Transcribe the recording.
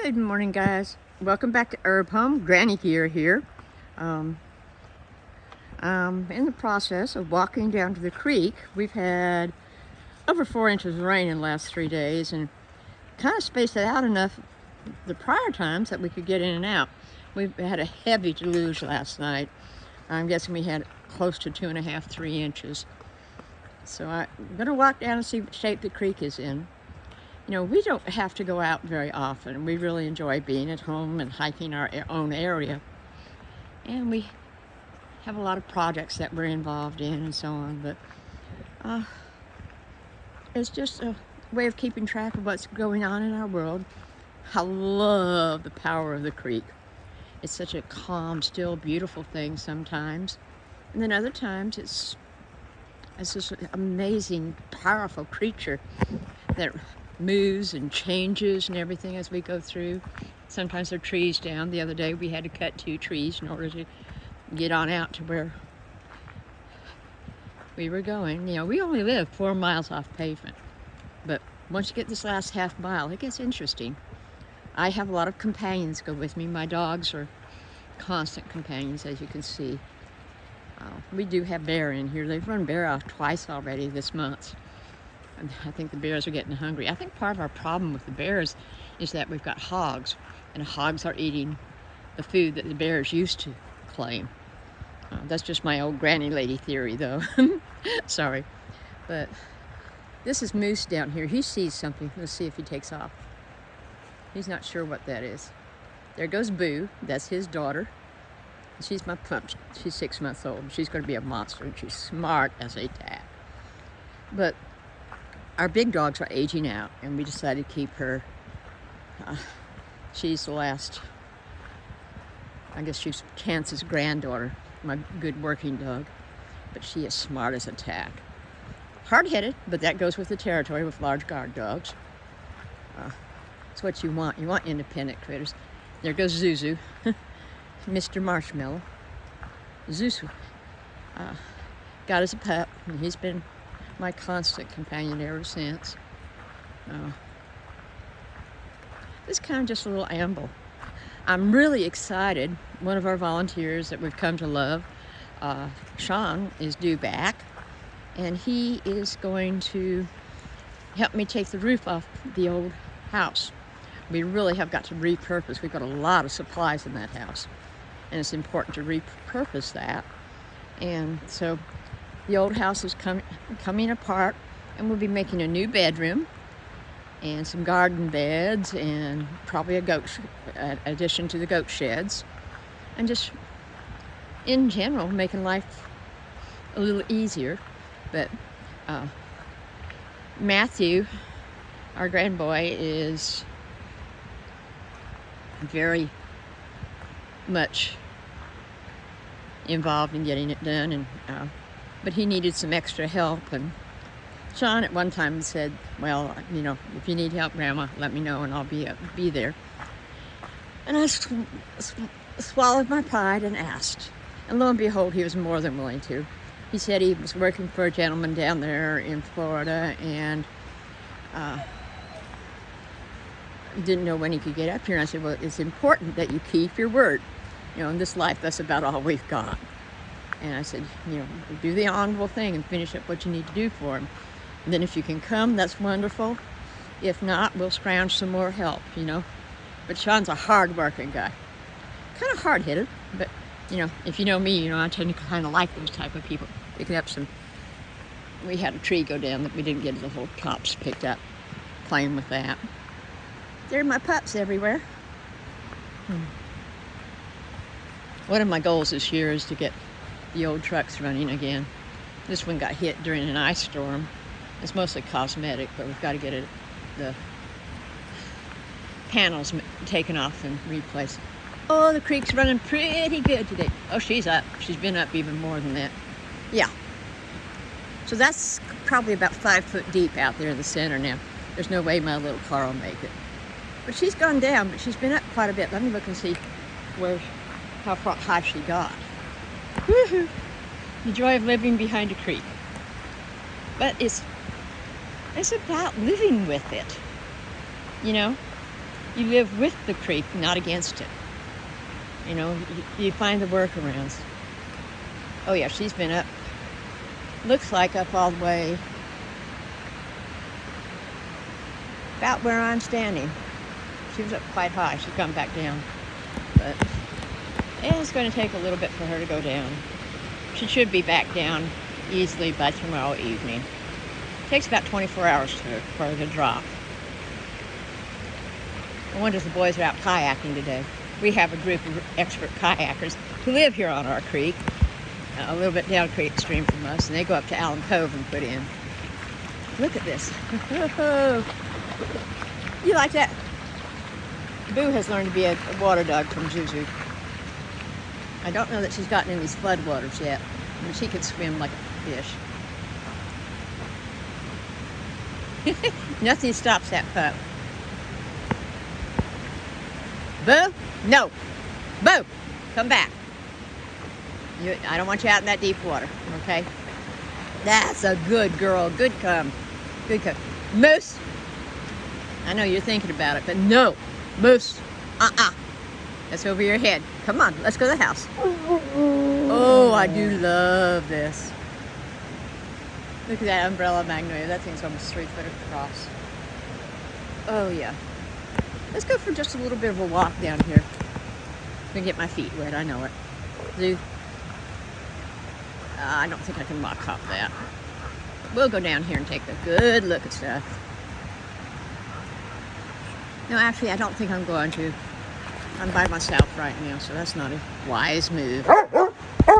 Good morning, guys. Welcome back to Herb Home. Granny here. I'm in the process of walking down to the creek. We've had over 4 inches of rain in the last 3 days and kind of spaced it out enough the prior times that we could get in and out. We had a heavy deluge last night. I'm guessing we had close to 2.5, 3 inches. So I'm gonna walk down and see what shape the creek is in. You know, we don't have to go out very often. We really enjoy being at home and hiking our own area. And we have a lot of projects that we're involved in and so on, but it's just a way of keeping track of what's going on in our world. I love the power of the creek. It's such a calm, still, beautiful thing sometimes. And then other times it's this amazing, powerful creature that moves and changes and everything as we go through. Sometimes there are trees down. The other day we had to cut 2 trees in order to get on out to where we were going. You know, we only live 4 miles off pavement, but once you get this last half mile, it gets interesting. I have a lot of companions go with me. My dogs are constant companions, as you can see. We do have bear in here. They've run bear off twice already this month. I think the bears are getting hungry. I think part of our problem with the bears is that we've got hogs, and hogs are eating the food that the bears used to claim. That's just my old granny lady theory, though. Sorry. But this is Moose down here. He sees something. Let's see if he takes off. He's not sure what that is. There goes Boo. That's his daughter. She's my pup. She's 6 months old. She's going to be a monster, and she's smart as a tack. But our big dogs are aging out, and we decided to keep her. She's the last, I guess she's Chance's granddaughter, my good working dog, but she is smart as a tack. Hard-headed, but that goes with the territory with large guard dogs. It's what you want. You want independent critters. There goes Zuzu, Mr. Marshmallow. Zuzu got us a pup, and he's been my constant companion ever since. This is kind of just a little amble. I'm really excited. One of our volunteers that we've come to love, Shaun, is due back, and he is going to help me take the roof off the old house. We really have got to repurpose. We've got a lot of supplies in that house, and it's important to repurpose that. And so the old house is coming apart, and we'll be making a new bedroom and some garden beds and probably a addition to the goat sheds, and just in general making life a little easier. But Matthew, our grandboy, is very much involved in getting it done, and but he needed some extra help. And Shaun at one time said, well, you know, if you need help, Grandma, let me know and I'll be there. And I swallowed my pride and asked. And lo and behold, he was more than willing to. He said he was working for a gentleman down there in Florida and didn't know when he could get up here. And I said, well, it's important that you keep your word. You know, in this life, that's about all we've got. And I said, you know, do the honorable thing and finish up what you need to do for him. And then if you can come, that's wonderful. If not, we'll scrounge some more help, you know. But Shaun's a hard-working guy. Kind of hard-headed, but, you know, if you know me, you know, I tend to kind of like those type of people. Picking up some, we had a tree go down that we didn't get the whole tops picked up. Playing with that. There are my pups everywhere. One of my goals this year is to get the old trucks running again. This one got hit during an ice storm. It's mostly cosmetic, but we've got to get the panels taken off and replaced. Oh, the creek's running pretty good today. Oh, she's up. She's been up even more than that. Yeah. So that's probably about 5 foot deep out there in the center now. There's no way my little car will make it. But she's gone down, but she's been up quite a bit. Let me look and see how far high she got. Woohoo! The joy of living behind a creek. But it's about living with it. You know, you live with the creek, not against it. You know, you find the workarounds. Oh yeah, she's been up, looks like up all the way about where I'm standing. She was up quite high. She's gone back down. But it's going to take a little bit for her to go down. She should be back down easily by tomorrow evening. It takes about 24 hours for her to drop. I wonder if the boys are out kayaking today. We have a group of expert kayakers who live here on our creek, a little bit downstream from us, and they go up to Allen Cove and put in. Look at this. You like that? Boo has learned to be a water dog from Zuzu. I don't know that she's gotten in these floodwaters yet, but she could swim like a fish. Nothing stops that pup. Boo? No. Boo! Come back. I don't want you out in that deep water, okay? That's a good girl. Good come. Good come. Moose! I know you're thinking about it, but no. Moose. That's over your head. Come on, let's go to the house. Oh, I do love this. Look at that umbrella magnolia. That thing's almost 3 foot across. Oh, yeah. Let's go for just a little bit of a walk down here. I'm gonna get my feet wet, I know it. Zoo. I don't think I can mock hop that. We'll go down here and take a good look at stuff. No, actually, I don't think I'm going to. I'm by myself right now, so that's not a wise move.